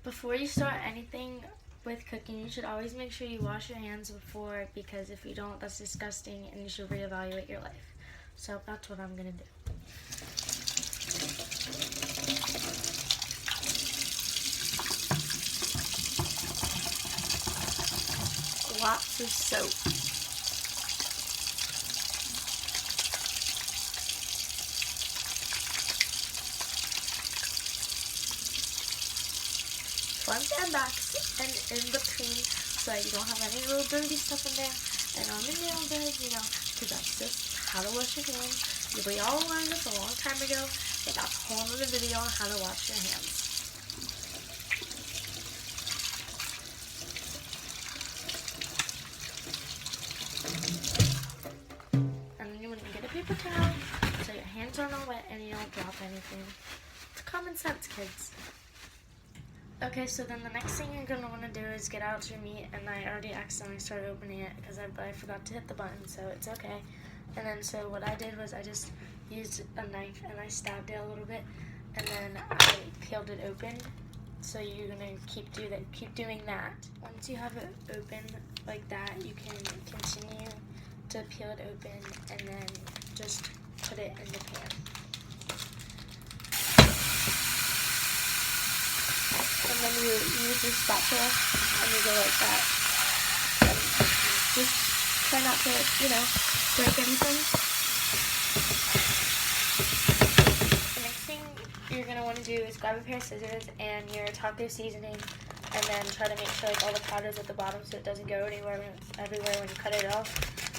Before you start anything with cooking, you should always make sure you wash your hands before, because if you don't, that's disgusting and you should reevaluate your life. So that's what I'm gonna do. Lots of soap. Front and backs and in between, so that you don't have any little dirty stuff in there. And on the nail beds, because that's just how to wash your hands. We all learned this a long time ago, but that's a whole other video on how to wash your hands. And then you want to get a paper towel so your hands aren't all wet and you don't drop anything. It's common sense, kids. Okay, so then the next thing you're going to want to do is get out your meat, and I already accidentally started opening it because I forgot to hit the button, so it's okay. And then so what I did was I just used a knife and I stabbed it a little bit, and then I peeled it open. So you're going to keep doing that. Once you have it open like that, you can continue to peel it open and then just put it in the pan. And then you use your spatula and you go like that. And just try not to, break anything. The next thing you're going to want to do is grab a pair of scissors and your taco seasoning, and then try to make sure all the powder's at the bottom so it doesn't go everywhere when you cut it off.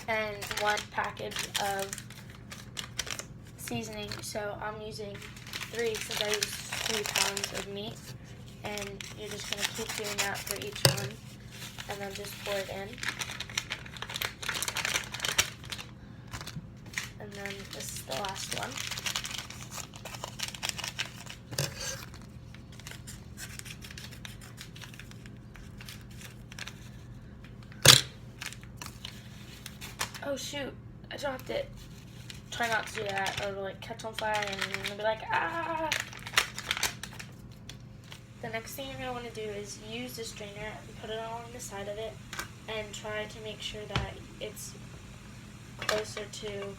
And 1 package of seasoning. So I'm using 3 since I use 3 pounds of meat. And you're just going to keep doing that for each one, and then just pour it in. And then this is the last one. Oh shoot, I dropped it. Try not to do that, or it'll catch on fire and you'll be like, ah! The next thing you're going to want to do is use the strainer and put it along the side of it, and try to make sure that it's closer to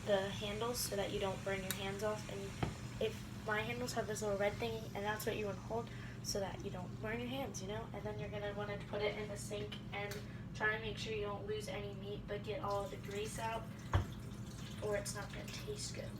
the handles so that you don't burn your hands off. And if my handles have this little red thingy, and that's what you want to hold so that you don't burn your hands, And then you're going to want to put it in the sink and try to make sure you don't lose any meat, but get all of the grease out, or it's not going to taste good.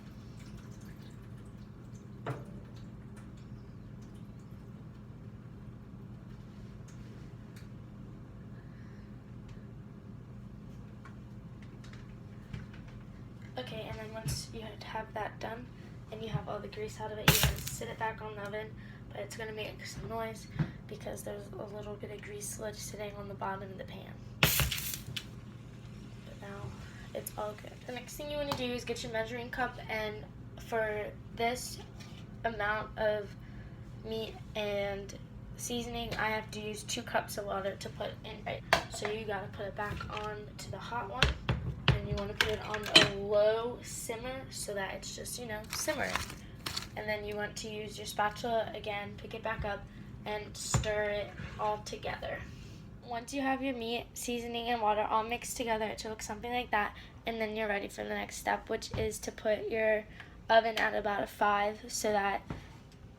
Okay, and then once you have that done and you have all the grease out of it, you're going to sit it back on the oven, but it's going to make some noise because there's a little bit of grease sludge sitting on the bottom of the pan. But now it's all good. The next thing you want to do is get your measuring cup, and for this amount of meat and seasoning, I have to use 2 cups of water to put in. Right, so you got to put it back on to the hot one. You want to put it on a low simmer so that it's just, simmering. And then you want to use your spatula again, pick it back up, and stir it all together. Once you have your meat, seasoning, and water all mixed together, it should look something like that. And then you're ready for the next step, which is to put your oven at about a 5 so that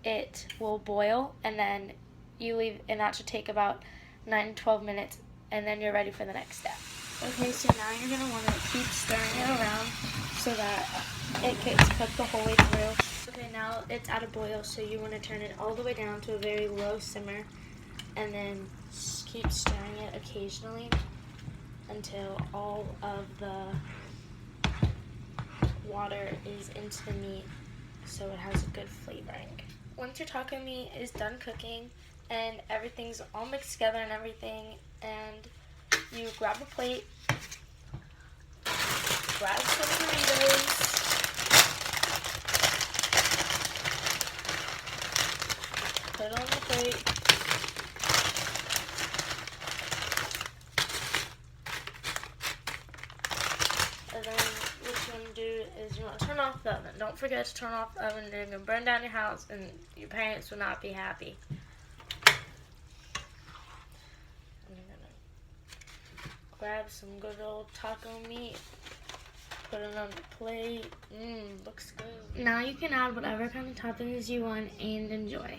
it will boil. And then you leave, and that should take about 9 to 12 minutes. And then you're ready for the next step. Okay, so now you're going to want to keep stirring it around so that it gets cooked the whole way through. Okay, now it's at a boil, so you want to turn it all the way down to a very low simmer, and then keep stirring it occasionally until all of the water is into the meat so it has a good flavoring. Once your taco meat is done cooking and everything's all mixed together and everything, and you grab a plate, grab some Doritos, put it on the plate, and then what you want to do is you want to turn off the oven. Don't don't forget to turn off the oven. They're going to burn down your house and your parents will not be happy. I'm going to grab some good old taco meat. Put it on the plate. Looks good. Now you can add whatever kind of toppings you want and enjoy.